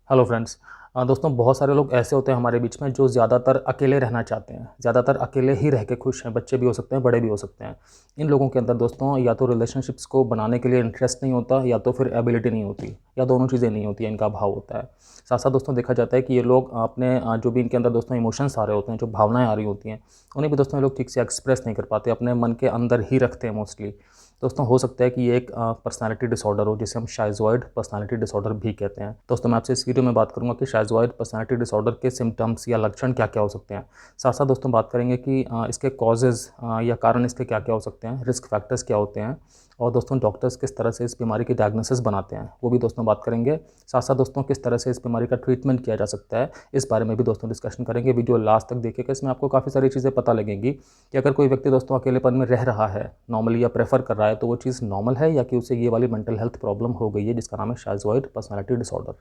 Hello friends. दोस्तों, बहुत सारे लोग ऐसे होते हैं हमारे बीच में जो ज़्यादातर अकेले रहना चाहते हैं, ज़्यादातर अकेले ही रह के खुश हैं। बच्चे भी हो सकते हैं, बड़े भी हो सकते हैं। इन लोगों के अंदर दोस्तों या तो रिलेशनशिप्स को बनाने के लिए इंटरेस्ट नहीं होता, या तो फिर एबिलिटी नहीं होती, या दोनों चीज़ें नहीं होती हैं, इनका अभाव होता है। साथ साथ दोस्तों देखा जाता है कि ये लोग अपने जो भी इनके अंदर दोस्तों इमोशंस आ रहे होते हैं, जो भावनाएं आ रही होती हैं, उन्हें भी दोस्तों ये लोग ठीक से एक्सप्रेस नहीं कर पाते, अपने मन के अंदर ही रखते हैं मोस्टली। दोस्तों हो सकता है कि ये एक पर्सनालिटी डिसऑर्डर हो, जिसे हम शाइज़ॉइड पर्सनालिटी डिसऑर्डर भी कहते हैं। दोस्तों मैं आपसे इस वीडियो में बात करूंगा कि शाइज़ॉइड पर्सनालिटी डिसऑर्डर के सिम्टम्स या लक्षण क्या क्या हो सकते हैं। साथ साथ दोस्तों बात करेंगे कि इसके कॉजेज़ या कारण इसके क्या क्या हो सकते हैं, रिस्क फैक्टर्स क्या होते हैं, और दोस्तों डॉक्टर्स किस तरह से इस बीमारी की डायग्नोसिस बनाते हैं, वो भी दोस्तों बात करेंगे। साथ साथ दोस्तों किस तरह से इस बीमारी का ट्रीटमेंट किया जा सकता है, इस बारे में भी दोस्तों डिस्कशन करेंगे। वीडियो लास्ट तक देखिएगा, इसमें आपको काफ़ी सारी चीज़ें पता लगेंगी कि अगर कोई व्यक्ति दोस्तों अकेलेपन में रह रहा है नॉर्मली, या प्रेफर कर रहा है, तो वो चीज़ नॉर्मल है या कि उसे ये वाली मेंटल हेल्थ प्रॉब्लम हो गई है, जिसका नाम है शाइज़ॉइड पर्सनालिटी डिसऑर्डर।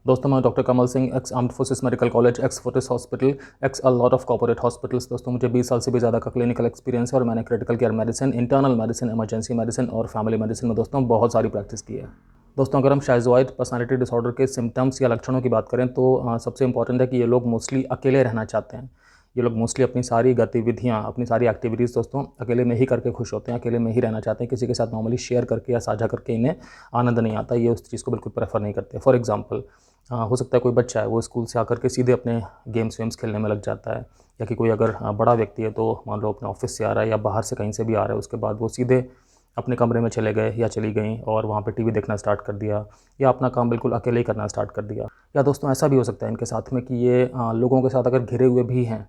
दोस्तों मैं doctor Kamal Singh, x armed forces medical college, x Fortis hospital, x a lot of corporate hospitals. दोस्तों मुझे 20 साल से भी ज़्यादा का क्लिनिकल एक्सपीरियंस है, और मैंने critical care medicine, internal medicine, emergency medicine और फैमिली मेडिसिन में दोस्तों बहुत सारी प्रैक्टिस की है। दोस्तों अगर हम शाइज़ॉइड पर्सनालिटी डिसऑर्डर के सिम्टम्स या लक्षणों की बात करें, तो सबसे इंपॉर्टेंट है कि ये लोग मोस्टली अकेले रहना चाहते हैं। ये लोग मोस्टली अपनी सारी गतिविधियाँ, अपनी सारी एक्टिविटीज़ दोस्तों अकेले में ही करके खुश होते हैं, अकेले में ही रहना चाहते हैं। किसी के साथ नॉर्मली शेयर करके या साझा करके इन्हें आनंद नहीं आता, ये उस चीज़ को बिल्कुल प्रेफर नहीं करते। फॉर एग्जांपल हो सकता है कोई बच्चा है, वो स्कूल से आकर के सीधे अपने गेम्स वेम्स खेलने में लग जाता है, या कि कोई अगर बड़ा व्यक्ति है, तो मान लो अपने ऑफिस से आ रहा है या बाहर से कहीं से भी आ रहा है, उसके बाद वो सीधे अपने कमरे में चले गए या चली गई और वहाँ पे टीवी देखना स्टार्ट कर दिया, या अपना काम बिल्कुल अकेले ही करना स्टार्ट कर दिया। या दोस्तों ऐसा भी हो सकता है इनके साथ में कि ये लोगों के साथ अगर घिरे हुए भी हैं,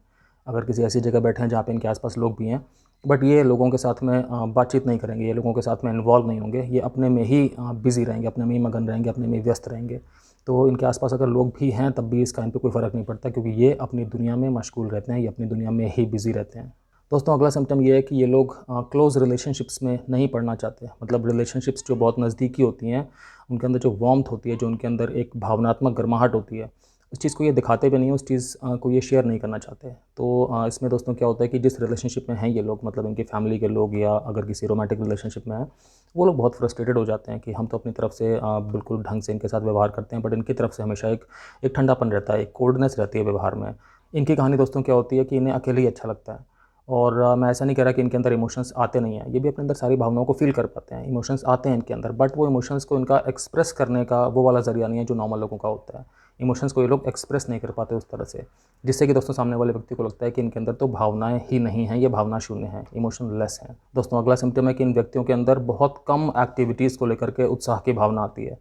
अगर किसी ऐसी जगह बैठे हैं जहाँ पे इनके आसपास लोग भी हैं, बट ये लोगों के साथ में बातचीत नहीं करेंगे, ये लोगों के साथ में इन्वॉल्व नहीं होंगे, ये अपने में ही बिज़ी रहेंगे, अपने में ही मगन रहेंगे, अपने में ही व्यस्त रहेंगे। तो इनके आसपास अगर लोग भी हैं तब भी इसका इन पे कोई फ़र्क नहीं पड़ता, क्योंकि ये अपनी दुनिया में मशगूल रहते हैं, ये अपनी दुनिया में ही बिज़ी रहते हैं। दोस्तों अगला सिम्पटम ये है कि ये लोग क्लोज़ रिलेशनशिप्स में नहीं पड़ना चाहते। मतलब रिलेशनशिप्स जो बहुत नज़दीकी होती हैं, उनके अंदर जो वार्मथ होती है, जो उनके अंदर एक भावनात्मक गर्माहट होती है, उस चीज़ को ये दिखाते भी नहीं हैं, उस चीज़ को ये शेयर नहीं करना चाहते। तो इसमें दोस्तों क्या होता है कि जिस रिलेशनशिप में हैं ये लोग, मतलब इनकी फैमिली के लोग, या अगर किसी रोमांटिक रिलेशनशिप में हैं, वो लोग बहुत फ्रस्ट्रेटेड हो जाते हैं कि हम तो अपनी तरफ से बिल्कुल ढंग से इनके साथ व्यवहार करते हैं, बट इनकी तरफ से हमेशा एक ठंडापन रहता है, एक कोल्डनेस रहती है व्यवहार में। इनकी कहानी दोस्तों क्या होती है कि इन्हें अकेले ही अच्छा लगता है। और मैं ऐसा नहीं कह रहा कि इनके अंदर इमोशंस आते नहीं हैं, ये भी अपने अंदर सारी भावनाओं को फ़ील कर पाते हैं, इमोशंस आते हैं इनके अंदर, बट वो इमोशंस को इनका एक्सप्रेस करने का वो वाला ज़रिया नहीं है जो नॉर्मल लोगों का होता है। इमोशंस को ये लोग एक्सप्रेस नहीं कर पाते उस तरह से, जिससे कि दोस्तों सामने वाले व्यक्ति को लगता है कि इनके अंदर तो भावनाएं ही नहीं हैं, ये भावना शून्य है, इमोशनलेस हैं। दोस्तों अगला सिम्पटम है कि इन व्यक्तियों के अंदर बहुत कम एक्टिविटीज़ को लेकर के उत्साह की भावना आती है।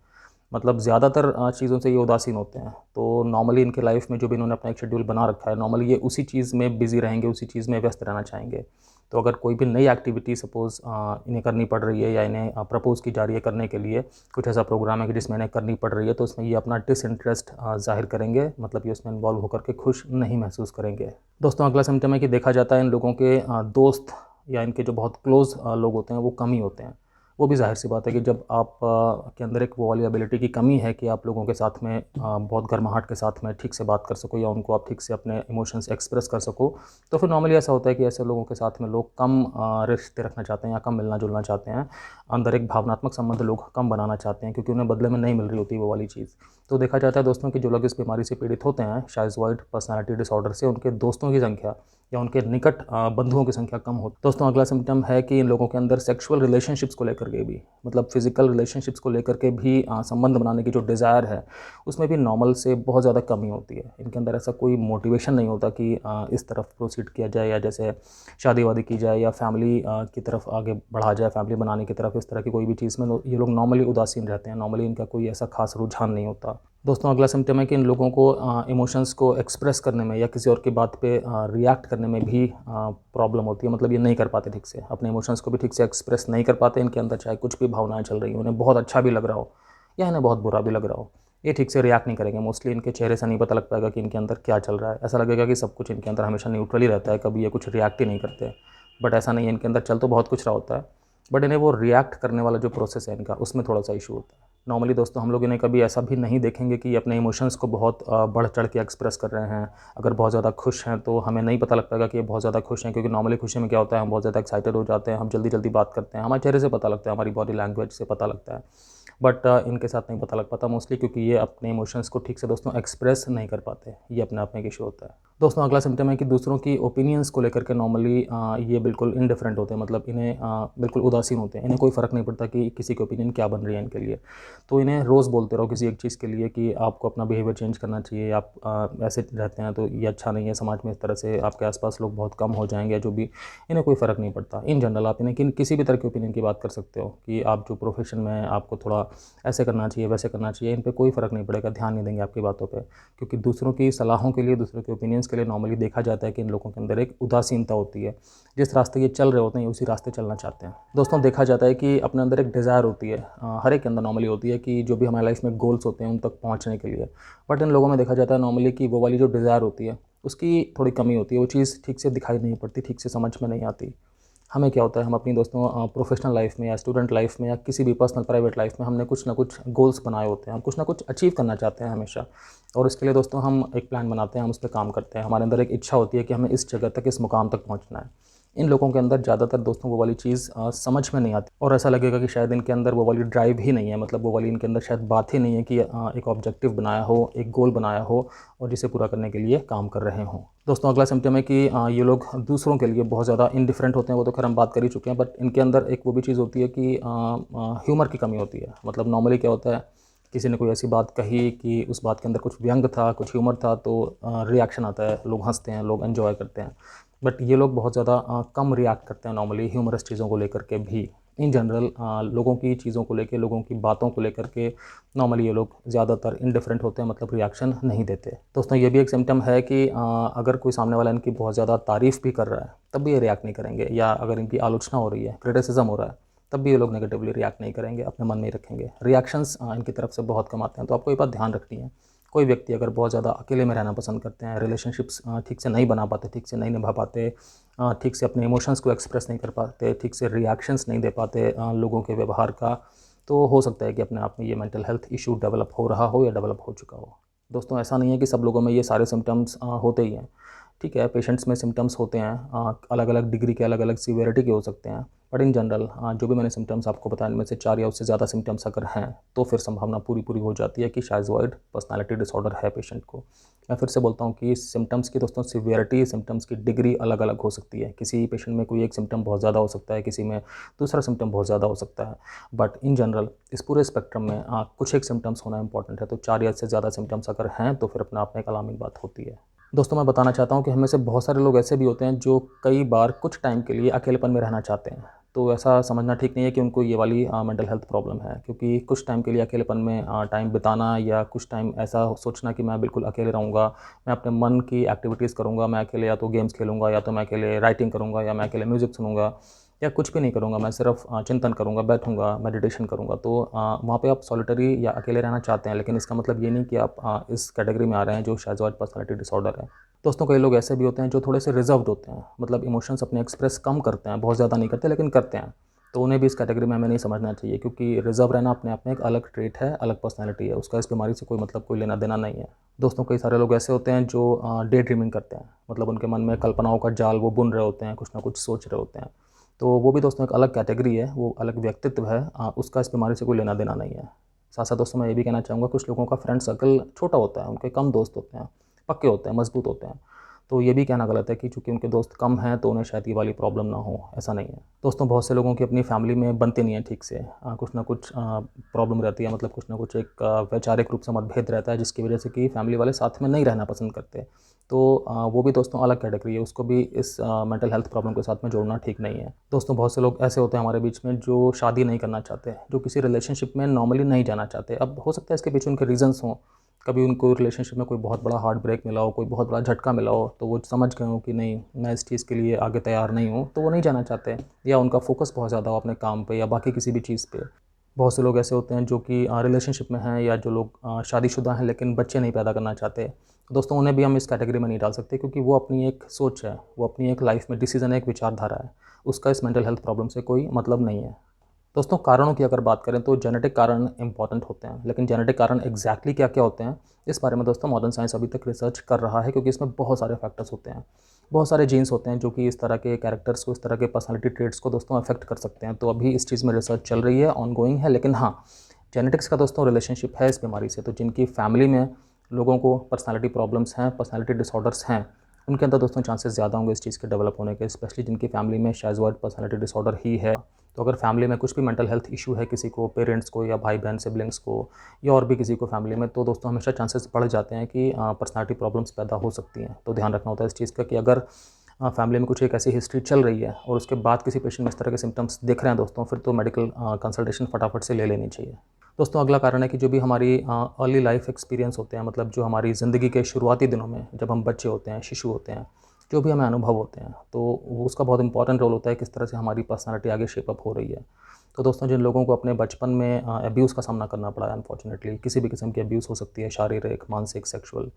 मतलब ज़्यादातर चीज़ों से ये उदासीन होते हैं। तो नॉर्मली इनके लाइफ में जो भी इन्होंने अपना एक शेड्यूल बना रखा है, नॉर्मली ये उसी चीज़ में बिज़ी रहेंगे, उसी चीज़ में व्यस्त रहना चाहेंगे। तो अगर कोई भी नई एक्टिविटी सपोज़ इन्हें करनी पड़ रही है, या इन्हें प्रपोज़ की जा रही है करने के लिए, कुछ ऐसा प्रोग्राम है कि जिसमें इन्हें करनी पड़ रही है, तो उसमें ये अपना डिसइंटरेस्ट ज़ाहिर करेंगे, मतलब ये उसमें इन्वॉल्व होकर के खुश नहीं महसूस करेंगे। दोस्तों अगला सिम्पटम है कि देखा जाता है इन लोगों के दोस्त या इनके जो बहुत क्लोज़ लोग होते हैं, वो कम ही होते हैं। वो भी ज़ाहिर सी बात है कि जब आप के अंदर एक वो वाली एबिलिटी की कमी है कि आप लोगों के साथ में बहुत गर्माहट के साथ में ठीक से बात कर सको, या उनको आप ठीक से अपने इमोशंस एक्सप्रेस कर सको, तो फिर नॉर्मली ऐसा होता है कि ऐसे लोगों के साथ में लोग कम रिश्ते रखना चाहते हैं, या कम मिलना जुलना चाहते हैं। अंदर एक भावनात्मक संबंध लोग कम बनाना चाहते हैं, क्योंकि उन्हें बदले में नहीं मिल रही होती वो वाली चीज़। तो देखा जाता है दोस्तों कि जो लोग इस बीमारी से पीड़ित होते हैं, शाइज़ॉइड पर्सनालिटी डिसऑर्डर से, उनके दोस्तों की संख्या या उनके निकट बंधुओं की संख्या कम होती है। दोस्तों अगला सिम्पटम है कि इन लोगों के अंदर सेक्सुअल रिलेशनशिप्स को लेकर के भी, मतलब फिजिकल रिलेशनशिप्स को लेकर के भी संबंध बनाने की जो डिज़ायर है, उसमें भी नॉर्मल से बहुत ज़्यादा कमी होती है। इनके अंदर ऐसा कोई मोटिवेशन नहीं होता कि इस तरफ प्रोसीड किया जाए, या जैसे शादी वादी की जाए, या फैमिली की तरफ आगे बढ़ा जाए, फैमिली बनाने की तरफ, इस तरह की कोई भी चीज़ में ये लोग नॉर्मली उदासीन रहते हैं। नॉर्मली इनका कोई ऐसा खास रुझान नहीं होता। दोस्तों अगला सिम्पटम है कि इन लोगों को इमोशंस को एक्सप्रेस करने में, या किसी और की बात पे रिएक्ट करने में भी प्रॉब्लम होती है। मतलब ये नहीं कर पाते ठीक से, अपने इमोशंस को भी ठीक से एक्सप्रेस नहीं कर पाते। इनके अंदर चाहे कुछ भी भावनाएं चल रही हो, उन्हें बहुत अच्छा भी लग रहा हो या इन्हें बहुत बुरा भी लग रहा हो, ये ठीक से रिएक्ट नहीं करेंगे। मोस्टली इनके चेहरे से नहीं पता लग पाएगा कि इनके अंदर क्या चल रहा है। ऐसा लगेगा कि सब कुछ इनके अंदर हमेशा न्यूट्रल ही रहता है, कभी ये कुछ रिएक्ट ही नहीं करते। बट ऐसा नहीं है, इनके अंदर चल तो बहुत कुछ रहा होता है, बट इन्हें वो रिएक्ट करने वाला जो प्रोसेस है इनका, उसमें थोड़ा सा इशू होता है। नॉर्मली दोस्तों हम लोग इन्हें कभी ऐसा भी नहीं देखेंगे कि अपने इमोशंस को बहुत बढ़ चढ़ के एक्सप्रेस कर रहे हैं। अगर बहुत ज़्यादा खुश हैं तो हमें नहीं पता लग पाएगा कि ये बहुत ज़्यादा खुश हैं, क्योंकि नॉर्मली खुशी में क्या होता है, हम बहुत ज़्यादा एक्साइटेड हो जाते हैं, हम जल्दी जल्दी बात करते हैं, हमारे चेहरे से पता लगता है, हमारी बॉडी लैंग्वेज से पता लगता है। बट इनके साथ नहीं पता लग पाता मोस्टली, क्योंकि ये अपने इमोशंस को ठीक से दोस्तों एक्सप्रेस नहीं कर पाते। ये अपने आप में एक इशू होता है। दोस्तों अगला सिम्टम है कि दूसरों की ओपिनियंस को लेकर के नॉर्मली ये बिल्कुल इंडिफरेंट होते हैं, मतलब इन्हें बिल्कुल उदासीन होते हैं। इन्हें कोई फ़र्क नहीं पड़ता कि किसी की ओपिनियन क्या बन रही है इनके लिए। तो इन्हें रोज़ बोलते रहो किसी एक चीज़ के लिए कि आपको अपना बिहेवियर चेंज करना चाहिए, आप ऐसे रहते हैं तो ये अच्छा नहीं है, समाज में इस तरह से आपके आसपास लोग बहुत कम हो जाएंगे, जो भी। इन्हें कोई फ़र्क नहीं पड़ता। इन जनरल आप इन्हें किसी भी तरह की ओपिनियन की बात कर सकते हो कि आप जो प्रोफेशन में हैं आपको थोड़ा ऐसे करना चाहिए, वैसे करना चाहिए। इन पे कोई फ़र्क नहीं पड़ेगा, ध्यान नहीं देंगे आपकी बातों पे, क्योंकि दूसरों की सलाहों के लिए, दूसरों के ओपिनियंस के लिए नॉर्मली देखा जाता है कि इन लोगों के अंदर एक उदासीनता होती है। जिस रास्ते ये चल रहे होते हैं, उसी रास्ते चलना चाहते हैं। दोस्तों देखा जाता है कि अपने अंदर एक डिज़ायर होती है, हर एक के अंदर नॉर्मली होती है, कि जो भी हमारी लाइफ में गोल्स होते हैं उन तक पहुँचने के लिए। बट इन लोगों में देखा जाता है नॉर्मली कि वो वाली जो डिज़ायर होती है उसकी थोड़ी कमी होती है, वो चीज़ ठीक से दिखाई नहीं पड़ती, ठीक से समझ में नहीं आती। हमें क्या होता है, हम अपनी दोस्तों प्रोफेशनल लाइफ में या स्टूडेंट लाइफ में या किसी भी पर्सनल प्राइवेट लाइफ में हमने कुछ ना कुछ गोल्स बनाए होते हैं, हम कुछ ना कुछ अचीव करना चाहते हैं हमेशा। और इसके लिए दोस्तों हम एक प्लान बनाते हैं, हम उस पर काम करते हैं। हमारे अंदर एक इच्छा होती है कि हमें इस जगह तक, इस मुकाम तक पहुंचना है। इन लोगों के अंदर ज़्यादातर दोस्तों वो वाली चीज़ समझ में नहीं आती, और ऐसा लगेगा कि शायद इनके अंदर वो वाली ड्राइव ही नहीं है, मतलब वो वाली इनके अंदर शायद बात ही नहीं है कि एक ऑब्जेक्टिव बनाया हो, एक गोल बनाया हो और जिसे पूरा करने के लिए काम कर रहे हों। दोस्तों अगला सिम्टम है कि ये लोग दूसरों के लिए बहुत ज़्यादा इंडिफरेंट होते हैं। वो तो खैर हम बात कर ही चुके हैं, बट इनके अंदर एक वो भी चीज़ होती है कि ह्यूमर की कमी होती है। मतलब नॉर्मली क्या होता है, किसी ने कोई ऐसी बात कही कि उस बात के अंदर कुछ व्यंग था, कुछ ह्यूमर था, तो रिएक्शन आता है, लोग हंसते हैं, लोग एंजॉय करते हैं। बट ये लोग बहुत ज़्यादा कम रिएक्ट करते हैं नॉर्मली ह्यूमरस चीज़ों को लेकर के भी। इन जनरल लोगों की चीज़ों को लेकर, लोगों की बातों को लेकर के नॉर्मली ये लोग ज़्यादातर इंडिफरेंट होते हैं, मतलब रिएक्शन नहीं देते। दोस्तों ये भी एक सिम्टम है कि अगर कोई सामने वाला इनकी बहुत ज़्यादा तारीफ़ भी कर रहा है तब भी ये रिएक्ट नहीं करेंगे, या अगर इनकी आलोचना हो रही है, क्रिटिसिज्म हो रहा है, तब भी ये लोग नेगेटिवली रिएक्ट नहीं करेंगे, अपने मन में ही रखेंगे। रिएक्शंस इनकी तरफ से बहुत कम आते हैं। तो आपको ये बात ध्यान रखनी है, कोई व्यक्ति अगर बहुत ज़्यादा अकेले में रहना पसंद करते हैं, रिलेशनशिप्स ठीक से नहीं बना पाते, ठीक से नहीं निभा पाते, ठीक से अपने इमोशंस को एक्सप्रेस नहीं कर पाते, ठीक से रिएक्शंस नहीं दे पाते लोगों के व्यवहार का, तो हो सकता है कि अपने आप में ये मेंटल हेल्थ इशू डेवलप हो रहा हो या डेवलप हो चुका हो। दोस्तों ऐसा नहीं है कि सब लोगों में ये सारे सिम्टम्स होते ही हैं। ठीक है, पेशेंट्स में सिम्टम्स होते हैं, अलग अलग डिग्री के, अलग अलग सीवियरिटी के हो सकते हैं। बट इन जनरल जो भी मैंने सिम्टम्स आपको बताया, इनमें से 4 या उससे ज़्यादा सिम्टम्स अगर हैं तो फिर संभावना पूरी हो जाती है कि शायज़ पर्सनालिटी डिसऑर्डर है पेशेंट को। मैं फिर से बोलता हूँ कि सिम्टम्स की दोस्तों सीवियरिटी, सिम्टम्स की डिग्री अलग अलग हो सकती है। किसी पेशेंट में कोई एक सिम्टम बहुत ज़्यादा हो सकता है, किसी में दूसरा सिम्टम बहुत ज़्यादा हो सकता है। बट इन जनरल इस पूरे स्पेक्ट्रम में कुछ एक सिम्टम्स होना इंपॉर्टेंट है। तो 4 या इससे ज़्यादा सिम्टम्स अगर हैं तो फिर अपने आप में एक अलार्मिंग बात होती है। दोस्तों मैं बताना चाहता हूँ कि हमें से बहुत सारे लोग ऐसे भी होते हैं जो कई बार कुछ टाइम के लिए अकेलेपन में रहना चाहते हैं। तो ऐसा समझना ठीक नहीं है कि उनको ये वाली मेंटल हेल्थ प्रॉब्लम है, क्योंकि कुछ टाइम के लिए अकेलेपन में टाइम बिताना, या कुछ टाइम ऐसा सोचना कि मैं बिल्कुल अकेले रहूँगा, मैं अपने मन की एक्टिविटीज़ करूँगा, मैं अकेले या तो गेम्स खेलूँगा, या तो मैं अकेले राइटिंग करूँगा, या मैं अकेले म्यूज़िक सुनूँगा, या कुछ भी नहीं करूँगा, मैं सिर्फ चिंतन करूँगा, बैठूँगा, मेडिटेशन करूँगा। तो वहाँ पे आप सॉलिटरी या अकेले रहना चाहते हैं, लेकिन इसका मतलब ये नहीं कि आप इस कैटेगरी में आ रहे हैं जो शायज़ पर्सनालिटी डिसऑर्डर है। दोस्तों कई लोग ऐसे भी होते हैं जो थोड़े से रिजर्व्ड होते हैं, मतलब इमोशंस अपने एक्सप्रेस कम करते हैं, बहुत ज़्यादा नहीं करते लेकिन करते हैं। तो उन्हें भी इस कैटेगरी में हमें नहीं समझना चाहिए, क्योंकि रिजर्व रहना अपने आप में एक अलग ट्रेट है, अलग पर्सनैलिटी है, उसका इस बीमारी से कोई मतलब, कोई लेना देना नहीं है। दोस्तों कई सारे लोग ऐसे होते हैं जो डे ड्रीमिंग करते हैं, मतलब उनके मन में कल्पनाओं का जाल वो बुन रहे होते हैं, कुछ ना कुछ सोच रहे होते हैं। तो वो भी दोस्तों एक अलग कैटेगरी है, वो अलग व्यक्तित्व है, उसका इस बीमारी से कोई लेना देना नहीं है। साथ साथ दोस्तों मैं ये भी कहना चाहूँगा, कुछ लोगों का फ्रेंड सर्कल छोटा होता है, उनके कम दोस्त होते हैं, पक्के होते हैं, मजबूत होते हैं। तो ये भी कहना गलत है कि चूँकि उनके दोस्त कम हैं तो उन्हें शायद ये वाली प्रॉब्लम ना हो, ऐसा नहीं है। दोस्तों बहुत से लोगों की अपनी फैमिली में बनती नहीं है ठीक से, कुछ ना कुछ प्रॉब्लम रहती है, मतलब कुछ ना कुछ एक वैचारिक रूप से मतभेद रहता है, जिसकी वजह से कि फैमिली वाले साथ में नहीं रहना पसंद करते। तो वो भी दोस्तों अलग कैटेगरी है, उसको भी इस मेंटल हेल्थ प्रॉब्लम के साथ में जोड़ना ठीक नहीं है। दोस्तों बहुत से लोग ऐसे होते हैं हमारे बीच में जो शादी नहीं करना चाहते, जो किसी रिलेशनशिप में नॉर्मली नहीं जाना चाहते। अब हो सकता है इसके पीछे उनके रीजंस हों, कभी उनको रिलेशनशिप में कोई बहुत बड़ा हार्ट ब्रेक मिला हो, कोई बहुत बड़ा झटका मिला हो, तो वो समझ गए हो कि नहीं, मैं इस चीज़ के लिए आगे तैयार नहीं हूँ, तो वो नहीं जाना चाहते, या उनका फोकस बहुत ज़्यादा हो अपने काम पे या बाकी किसी भी चीज़ पे। बहुत से लोग ऐसे होते हैं जो कि रिलेशनशिप में हैं, या जो लोग शादीशुदा हैं लेकिन बच्चे नहीं पैदा करना चाहते। दोस्तों उन्हें भी हम इस कैटेगरी में नहीं डाल सकते, क्योंकि वो अपनी एक सोच है, वो अपनी एक लाइफ में डिसीज़न है, एक विचारधारा है, उसका इस मेंटल हेल्थ प्रॉब्लम से कोई मतलब नहीं है। दोस्तों कारणों की अगर बात करें तो जेनेटिक कारण इंपॉर्टेंट होते हैं, लेकिन जेनेटिक कारण एग्जैक्टली क्या क्या होते हैं इस बारे में दोस्तों मॉडर्न साइंस अभी तक रिसर्च कर रहा है, क्योंकि इसमें बहुत सारे फैक्टर्स होते हैं, बहुत सारे जीन्स होते हैं जो कि इस तरह के कैरेक्टर्स को, इस तरह के पर्सनालिटी ट्रेट्स को दोस्तों अफेक्ट कर सकते हैं। तो अभी इस चीज़ में रिसर्च चल रही है, ऑनगोइंग है, लेकिन हाँ, जेनेटिक्स का दोस्तों रिलेशनशिप है इस बीमारी से। तो जिनकी फैमिली में लोगों को पर्सनालिटी प्रॉब्लम्स हैं, पर्सनालिटी डिसऑर्डर्स हैं, उनके अंदर दोस्तों चांसेस ज़्यादा होंगे इस चीज़ के डेवलप होने के, स्पेशली जिनकी फैमिली में शायद पर्सनालिटी डिसऑर्डर ही है। तो अगर फैमिली में कुछ भी मेंटल हेल्थ इशू है किसी को, पेरेंट्स को या भाई बहन सिबलिंग्स को या और भी किसी को फैमिली में, तो दोस्तों हमेशा चांसेस बढ़ जाते हैं कि पर्सनालिटी प्रॉब्लम्स पैदा हो सकती हैं। तो ध्यान रखना होता है इस चीज़ का कि अगर फैमिली में कुछ एक ऐसी हिस्ट्री चल रही है और उसके बाद किसी पेशेंट में इस तरह के सिम्टम्स दिख रहे हैं दोस्तों, फिर तो मेडिकल कंसल्टेशन फटाफट से ले लेनी चाहिए। दोस्तों अगला कारण है कि जो भी हमारी अर्ली लाइफ एक्सपीरियंस होते हैं, मतलब जो हमारी ज़िंदगी के शुरुआती दिनों में जब हम बच्चे होते हैं, शिशु होते हैं, जो भी हमें अनुभव होते हैं, तो उसका बहुत इंपॉर्टेंट रोल होता है किस तरह से हमारी पर्सनालिटी आगे शेपअप हो रही है। तो दोस्तों जिन लोगों को अपने बचपन में अब्यूज़ का सामना करना पड़ा है, अनफॉर्चुनेटली किसी भी किस्म की अब्यूज़ हो सकती है, शारीरिक, मानसिक, सेक्सुअल,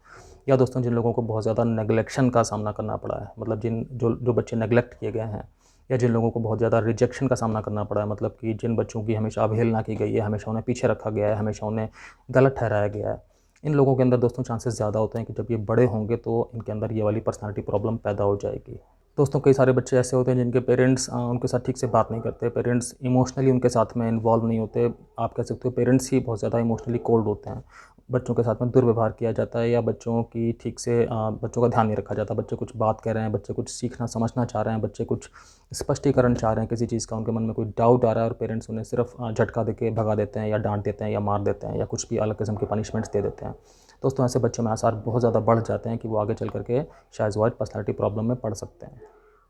या दोस्तों जिन लोगों को बहुत ज़्यादा नेग्लेक्शन का सामना करना पड़ा है, मतलब जो बच्चे नेग्लेक्ट किए गए हैं, या जिन लोगों को बहुत ज़्यादा रिजेक्शन का सामना करना पड़ा है, मतलब कि जिन बच्चों की हमेशा अवहेलना की गई है, हमेशा उन्हें पीछे रखा गया है, हमेशा उन्हें गलत ठहराया गया है, इन लोगों के अंदर दोस्तों चांसेस ज़्यादा होते हैं कि जब ये बड़े होंगे तो इनके अंदर ये वाली पर्सनालिटी प्रॉब्लम पैदा हो जाएगी। दोस्तों कई सारे बच्चे ऐसे होते हैं जिनके पेरेंट्स उनके साथ ठीक से बात नहीं करते, पेरेंट्स इमोशनली उनके साथ में इन्वॉल्व नहीं होते। आप कह सकते हो पेरेंट्स ही बहुत ज़्यादा इमोशनली कोल्ड होते हैं, बच्चों के साथ में दुर्व्यवहार किया जाता है, या बच्चों की ठीक से बच्चों का ध्यान नहीं रखा जाता। बच्चे कुछ बात कह रहे हैं, बच्चे कुछ सीखना समझना चाह रहे हैं, बच्चे कुछ स्पष्टीकरण चाह रहे हैं किसी चीज़ का, उनके मन में कोई डाउट आ रहा है और पेरेंट्स उन्हें सिर्फ झटका देके भगा देते हैं, या डांट देते हैं, या मार देते हैं, या कुछ भी अलग किस्म की पनिशमेंट्स दे देते हैं। दोस्तों ऐसे बच्चों में आसार बहुत ज़्यादा बढ़ जाते हैं कि वो आगे चल करके शायद पर्सनालिटी प्रॉब्लम में पड़ सकते हैं।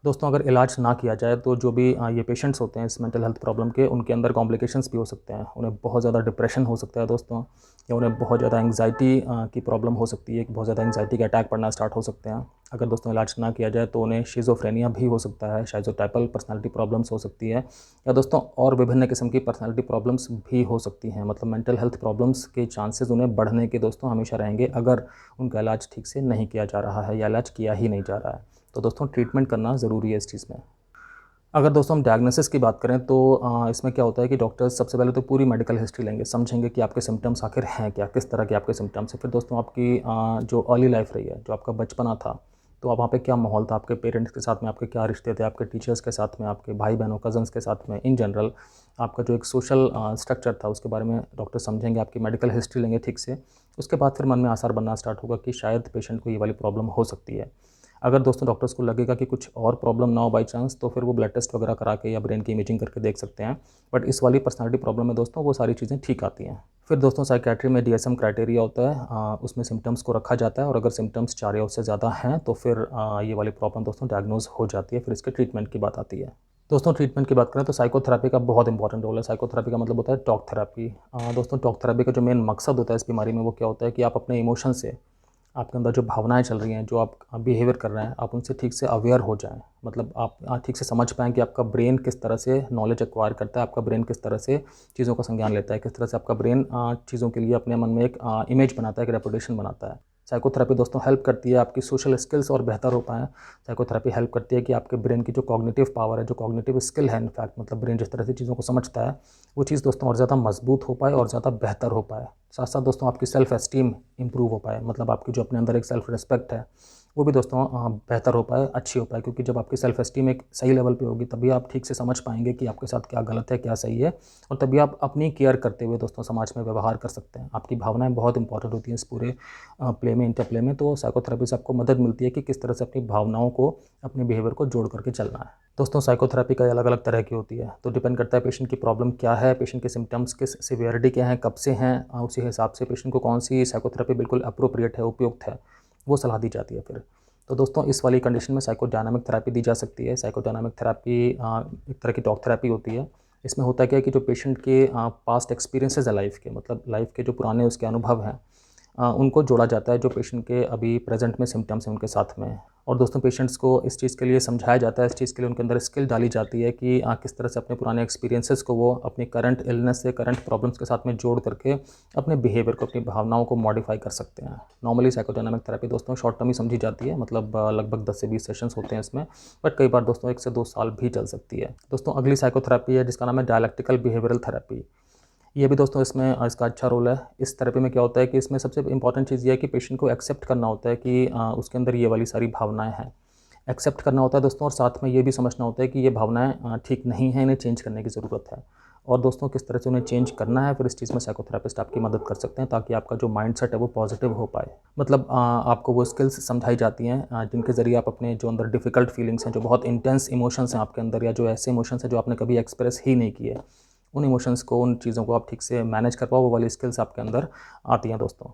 दोस्तों अगर इलाज ना किया जाए तो जो भी ये पेशेंट्स होते हैं इस मेंटल हेल्थ प्रॉब्लम के, उनके अंदर कॉम्प्लिकेशंस भी हो सकते हैं। उन्हें बहुत ज़्यादा डिप्रेशन हो सकता है दोस्तों, या उन्हें बहुत ज़्यादा एंग्जाइटी की प्रॉब्लम हो सकती है कि बहुत ज़्यादा एंग्जाइटी के अटैक पड़ना स्टार्ट हो सकते हैं। अगर दोस्तों इलाज ना किया जाए तो उन्हें शिज़ोफ्रेनिया भी हो सकता है, शाइज़ोटाइपल पर्सनालिटी प्रॉब्लम्स हो सकती है, या दोस्तों और विभिन्न किस्म की पर्सनालिटी प्रॉब्लम्स भी हो सकती हैं। मतलब मेंटल हेल्थ प्रॉब्लम्स के चांसेस उन्हें बढ़ने के दोस्तों हमेशा रहेंगे अगर उनका इलाज ठीक से नहीं किया जा रहा है, या इलाज किया ही नहीं जा रहा है। तो दोस्तों ट्रीटमेंट करना ज़रूरी है इस चीज़ में। अगर दोस्तों हम डायग्नोसिस की बात करें तो इसमें क्या होता है कि डॉक्टर्स सबसे पहले तो पूरी मेडिकल हिस्ट्री लेंगे, समझेंगे कि आपके सिम्टम्स आखिर हैं क्या, किस तरह के आपके सिम्टम्स हैं। फिर दोस्तों आपकी जो अर्ली लाइफ रही है, जो आपका बचपना था, तो आप वहाँ पे क्या माहौल था, आपके पेरेंट्स के साथ में आपके क्या रिश्ते थे, आपके टीचर्स के साथ में, आपके भाई बहनों, कज़न्स के साथ में, इन जनरल आपका जो एक सोशल स्ट्रक्चर था उसके बारे में डॉक्टर समझेंगे, आपकी मेडिकल हिस्ट्री लेंगे ठीक से। उसके बाद फिर मन में आसार बनना स्टार्ट होगा कि शायद पेशेंट को ये वाली प्रॉब्लम हो सकती है। अगर दोस्तों डॉक्टर्स को लगेगा कि कुछ और प्रॉब्लम ना हो बाई चांस, तो फिर वो ब्लड टेस्ट वगैरह करा के या ब्रेन की इमेजिंग करके देख सकते हैं। बट इस वाली पर्सनालिटी प्रॉब्लम में दोस्तों वो सारी चीज़ें ठीक आती हैं। फिर दोस्तों साइकेट्री में DSM क्राइटेरिया होता है, उसमें सिम्टम्स को रखा जाता है, और अगर सिम्टम्स 4 या उससे ज़्यादा हैं तो फिर ये वाली प्रॉब्लम दोस्तों डायग्नोज हो जाती है। फिर इसके ट्रीटमेंट की बात आती है। दोस्तों ट्रीटमेंट की बात करें तो साइकोथेरेपी का बहुत इंपॉर्टेंट रोल है। साइकोथेरेपी का मतलब होता है टॉक थेरेपी। दोस्तों टॉक थेरेपी का जो मेन मकसद होता है इस बीमारी में, वो क्या होता है कि आप अपने इमोशन से, आपके अंदर जो भावनाएं चल रही हैं, जो आप बिहेवियर कर रहे हैं, आप उनसे ठीक से अवेयर हो जाएं। मतलब आप ठीक से समझ पाएँ कि आपका ब्रेन किस तरह से नॉलेज एक्वायर करता है, आपका ब्रेन किस तरह से चीज़ों का संज्ञान लेता है, किस तरह से आपका ब्रेन चीज़ों के लिए अपने मन में एक इमेज बनाता है, एक रेपुटेशन बनाता है। साइकोथेरेपी दोस्तों हेल्प करती है आपकी सोशल स्किल्स और बेहतर हो पाएँ। साइकोथेरेपी हेल्प करती है कि आपके ब्रेन की जो कॉग्निटिव पावर है, जो कॉग्निटिव स्किल है, इनफैक्ट मतलब ब्रेन जिस तरह से चीज़ों को समझता है, वो चीज़ दोस्तों और ज़्यादा मजबूत हो पाए और ज़्यादा बेहतर हो पाए। साथ साथ दोस्तों आपकी सेल्फ एस्टीम इंप्रूव हो पाए, मतलब आपकी जो अपने अंदर एक सेल्फ रिस्पेक्ट है वो भी दोस्तों बेहतर हो पाए, अच्छी हो पाए। क्योंकि जब आपकी सेल्फ एस्टीम एक सही लेवल पे होगी तभी आप ठीक से समझ पाएंगे कि आपके साथ क्या गलत है, क्या सही है, और तभी आप अपनी केयर करते हुए दोस्तों समाज में व्यवहार कर सकते हैं। आपकी भावनाएं बहुत इंपॉर्टेंट होती हैं इस पूरे प्ले में, इंटरप्ले में। तो साइकोथेरेपी से आपको मदद मिलती है कि किस तरह से अपनी भावनाओं को, अपने बिहेवियर को जोड़ करके चलना है। दोस्तों साइकोथेरेपी का अलग अलग तरह की होती है, तो डिपेंड करता है पेशेंट की प्रॉब्लम क्या है, पेशेंट के सिम्टम्स किस सिवियरिटी के हैं, कब से हैं, उसी हिसाब से पेशेंट को कौन सी साइकोथेरेपी बिल्कुल अप्रोप्रिएट है, उपयुक्त है, वो सलाह दी जाती है फिर। तो दोस्तों इस वाली कंडीशन में साइकोडायनामिक थेरेपी दी जा सकती है। साइकोडायनामिक थेरेपी एक तरह की टॉक थेरेपी होती है। इसमें होता क्या है कि जो पेशेंट के पास्ट एक्सपीरियंसेस है लाइफ के, मतलब लाइफ के जो पुराने उसके अनुभव हैं, उनको जोड़ा जाता है जो पेशेंट के अभी प्रेजेंट में सिम्टम्स हैं उनके साथ में, और दोस्तों पेशेंट्स को इस चीज़ के लिए समझाया जाता है, इस चीज़ के लिए उनके अंदर स्किल डाली जाती है कि किस तरह से अपने पुराने एक्सपीरियंसेस को वो अपनी करंट इलनेस से, करंट प्रॉब्लम्स के साथ में जोड़ करके अपने बिहेवियर को, अपनी भावनाओं को मॉडिफाई कर सकते हैं। नॉर्मली साइकोडायनामिक थेरेपी दोस्तों शॉर्ट टर्म ही समझी जाती है, मतलब लगभग 10 से 20 सेशंस होते हैं इसमें, बट कई बार दोस्तों 1 से 2 साल भी चल सकती है। दोस्तों अगली साइकोथेरेपी है जिसका नाम है डायलैक्टिकल बिहेवियरल थेरेपी। ये भी दोस्तों इसमें इसका अच्छा रोल है। इस थेरेपी में क्या होता है कि इसमें सबसे इंपॉर्टेंट चीज़ ये है कि पेशेंट को एक्सेप्ट करना होता है कि उसके अंदर ये वाली सारी भावनाएँ हैं। एक्सेप्ट करना होता है दोस्तों, और साथ में ये भी समझना होता है कि ये भावनाएँ ठीक नहीं हैं, इन्हें चेंज करने की ज़रूरत है। और दोस्तों किस तरह से उन्हें चेंज करना है, फिर इस चीज़ में साइकोथेरेपिस्ट आपकी मदद कर सकते हैं ताकि आपका जो माइंडसेट है वो पॉजिटिव हो पाए। मतलब आपको वो स्किल्स समझाई जाती हैं जिनके ज़रिए आप अपने जो अंदर डिफ़िकल्ट फीलिंग्स हैं, जो बहुत इंटेंस इमोशंस हैं आपके अंदर, या जो ऐसे इमोशंस हैं जो आपने कभी एक्सप्रेस ही नहीं किए, उन इमोशंस को, उन चीज़ों को आप ठीक से मैनेज कर पाओ, वो वाली स्किल्स आपके अंदर आती हैं दोस्तों।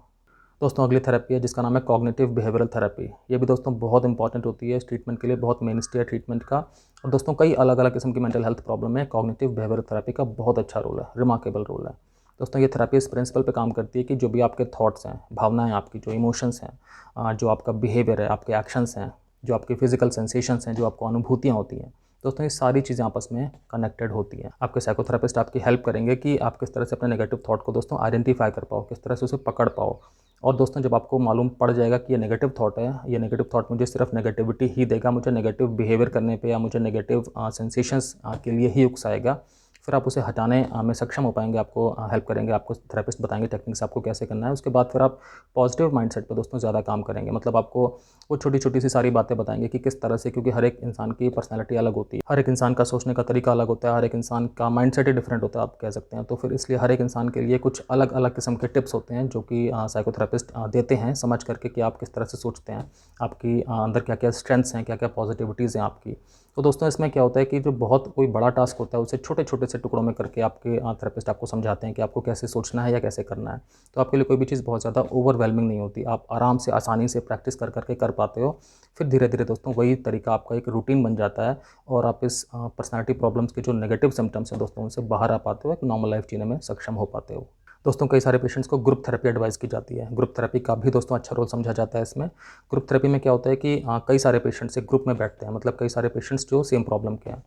दोस्तों अगली थेरेपी है जिसका नाम है कॉग्निटिव बिहेवियरल थेरेपी। ये भी दोस्तों बहुत इंपॉर्टेंट होती है इस ट्रीटमेंट के लिए, बहुत मेनस्टे है ट्रीटमेंट का। और दोस्तों कई अलग अलग किस्म की मेंटल हेल्थ प्रॉब्लम में कॉग्निटिव बिहेवियरल थेरेपी का बहुत अच्छा रोल है, रिमार्केबल रोल है। दोस्तों ये थेरेपी इस प्रिंसिपल पे काम करती है कि जो भी आपके थॉट्स हैं, भावनाएं आपकी, जो इमोशंस हैं, जो आपका बिहेवियर है, आपके एक्शंस हैं, जो आपकी फिजिकल सेंसेशंस हैं, जो आपको अनुभूतियाँ होती हैं, दोस्तों ये सारी चीज़ें आपस में कनेक्टेड होती हैं। आपके साइकोथेरेपिस्ट आपकी हेल्प करेंगे कि आप किस तरह से अपने नेगेटिव थॉट को दोस्तों आइडेंटिफाई कर पाओ, किस तरह से उसे पकड़ पाओ। और दोस्तों जब आपको मालूम पड़ जाएगा कि ये नेगेटिव थॉट है, ये नेगेटिव थॉट मुझे सिर्फ नेगेटिविटी ही देगा, मुझे नेगेटिव बिहेवियर करने पे या मुझे नेगेटिव सेंसेशंस के लिए ही उकसाएगा, फिर आप उसे हटाने में सक्षम हो पाएंगे। आपको हेल्प करेंगे, आपको थेरेपिस्ट बताएंगे टेक्निक्स आपको कैसे करना है। उसके बाद फिर आप पॉजिटिव माइंडसेट पे दोस्तों ज़्यादा काम करेंगे। मतलब आपको वो छोटी छोटी सी सारी बातें बताएंगे कि किस तरह से, क्योंकि हर एक इंसान की पर्सनैलिटी अलग होती है, हर एक इंसान का सोचने का तरीका अलग होता है, हर एक इंसान का माइंडसेट ही डिफरेंट होता है आप कह सकते हैं। तो फिर इसलिए हर एक इंसान के लिए कुछ अलग अलग किस्म के टिप्स होते हैं जो कि साइकोथेरेपिस्ट देते हैं, समझ करके कि आप किस तरह से सोचते हैं, आपकी अंदर क्या क्या स्ट्रेंथ्स हैं, क्या क्या पॉजिटिविटीज़ हैं आपकी। तो दोस्तों इसमें क्या होता है कि जो बहुत कोई बड़ा टास्क होता है उसे छोटे छोटे से टुकड़ों में करके आपके थेरेपिस्ट आपको समझाते हैं कि आपको कैसे सोचना है या कैसे करना है। तो आपके लिए कोई भी चीज़ बहुत ज़्यादा ओवरवेलमिंग नहीं होती, आप आराम से, आसानी से प्रैक्टिस कर करके कर पाते हो। फिर धीरे धीरे दोस्तों वही तरीका आपका एक रूटीन बन जाता है और आप इस पर्सनैलिटी प्रॉब्लम्स के जो नेगेटिव सिम्टम्स हैं दोस्तों उनसे बाहर आ पाते हो, एक नॉर्मल लाइफ जीने में सक्षम हो पाते हो। दोस्तों कई सारे पेशेंट्स को ग्रुप थेरेपी एडवाइस की जाती है। ग्रुप थेरेपी का भी दोस्तों अच्छा रोल समझा जाता है इसमें। ग्रुप थेरेपी में क्या होता है कि कई सारे पेशेंट्स एक ग्रुप में बैठते हैं, मतलब कई सारे पेशेंट्स जो सेम प्रॉब्लम के हैं,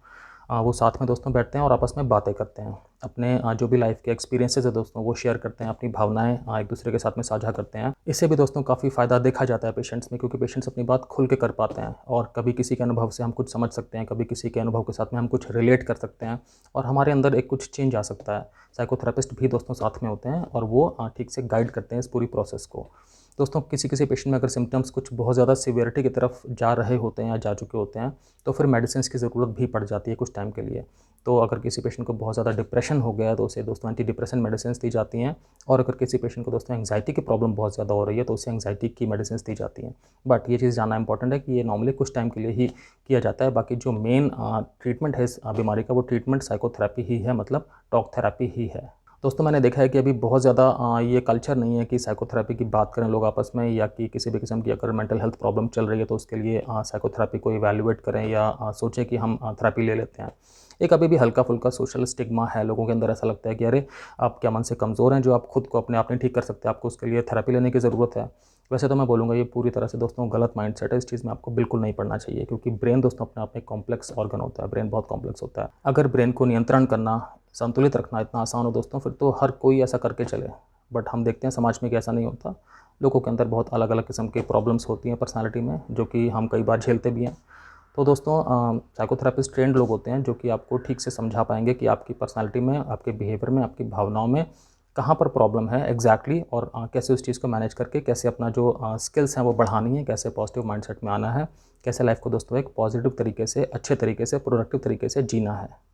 वो साथ में दोस्तों बैठते हैं और आपस में बातें करते हैं। अपने जो भी लाइफ के एक्सपीरियंसेस है दोस्तों वो शेयर करते हैं, अपनी भावनाएं एक दूसरे के साथ में साझा करते हैं। इससे भी दोस्तों काफ़ी फ़ायदा देखा जाता है पेशेंट्स में, क्योंकि पेशेंट्स अपनी बात खुल के कर पाते हैं और कभी किसी के अनुभव से हम कुछ समझ सकते हैं, कभी किसी के अनुभव के साथ में हम कुछ रिलेट कर सकते हैं और हमारे अंदर एक कुछ चेंज आ सकता है। साइकोथेरेपिस्ट भी दोस्तों साथ में होते हैं और वो ठीक से गाइड करते हैं इस पूरी प्रोसेस को। दोस्तों किसी किसी पेशेंट में अगर सिम्टम्स कुछ बहुत ज़्यादा सीवियरिटी की तरफ जा रहे होते हैं या जा चुके होते हैं तो फिर मेडिसिन की ज़रूरत भी पड़ जाती है कुछ टाइम के लिए। तो अगर किसी पेशेंट को बहुत ज़्यादा डिप्रेशन हो गया है तो उसे दोस्तों एंटी डिप्रेशन मेडिसिन दी जाती हैं, और अगर किसी पेशेंट को दोस्तों एंग्जाइटी की प्रॉब्लम बहुत ज़्यादा हो रही है तो उसे एंग्जाइटी की मेडिसिन दी जाती हैं। बट ये चीज़ जानना इंपॉर्टेंट है कि ये नॉर्मली कुछ टाइम के लिए ही किया जाता है। बाकी जो मेन ट्रीटमेंट है इस बीमारी का वो ट्रीटमेंट साइकोथेरेपी ही है, मतलब टॉक थेरेपी ही है। दोस्तों मैंने देखा है कि अभी बहुत ज़्यादा ये कल्चर नहीं है कि साइकोथेरेपी की बात करें लोग आपस में, या कि किसी भी किस्म की अगर मेंटल हेल्थ प्रॉब्लम चल रही है तो उसके लिए साइकोथेरेपी को इवैल्यूएट करें या सोचें कि हम थेरेपी ले लेते हैं। एक अभी भी हल्का फुल्का सोशल स्टिग्मा है, लोगों के अंदर ऐसा लगता है कि अरे आप क्या मन से कमज़ोर हैं जो आप खुद को अपने आप नहीं ठीक कर सकते, आपको उसके लिए थेरेपी लेने की ज़रूरत है। वैसे तो मैं बोलूँगा ये पूरी तरह से दोस्तों गलत माइंडसेट है, इस चीज़ में आपको बिल्कुल नहीं पड़ना चाहिए, क्योंकि ब्रेन दोस्तों अपने आप में कॉम्प्लेक्स ऑर्गन होता है, ब्रेन बहुत कॉम्प्लेक्स होता है। अगर ब्रेन को नियंत्रण करना, संतुलित रखना इतना आसान हो दोस्तों फिर तो हर कोई ऐसा करके चले। बट हम देखते हैं समाज में कि ऐसा नहीं होता, लोगों के अंदर बहुत अलग अलग किस्म की प्रॉब्लम्स होती हैं पर्सनालिटी में, जो कि हम कई बार झेलते भी हैं। तो दोस्तों साइकोथेरेपिस्ट ट्रेंड लोग होते हैं जो कि आपको ठीक से समझा पाएंगे कि आपकी पर्सनालिटी में, आपके बिहेवियर में, आपकी भावनाओं में कहाँ पर प्रॉब्लम है एग्जैक्टली, और कैसे उस चीज़ को मैनेज करके कैसे अपना जो स्किल्स हैं वो बढ़ानी है, कैसे पॉजिटिव माइंडसेट में आना है, कैसे लाइफ को दोस्तों एक पॉजिटिव तरीके से, अच्छे तरीके से, प्रोडक्टिव तरीके से जीना है।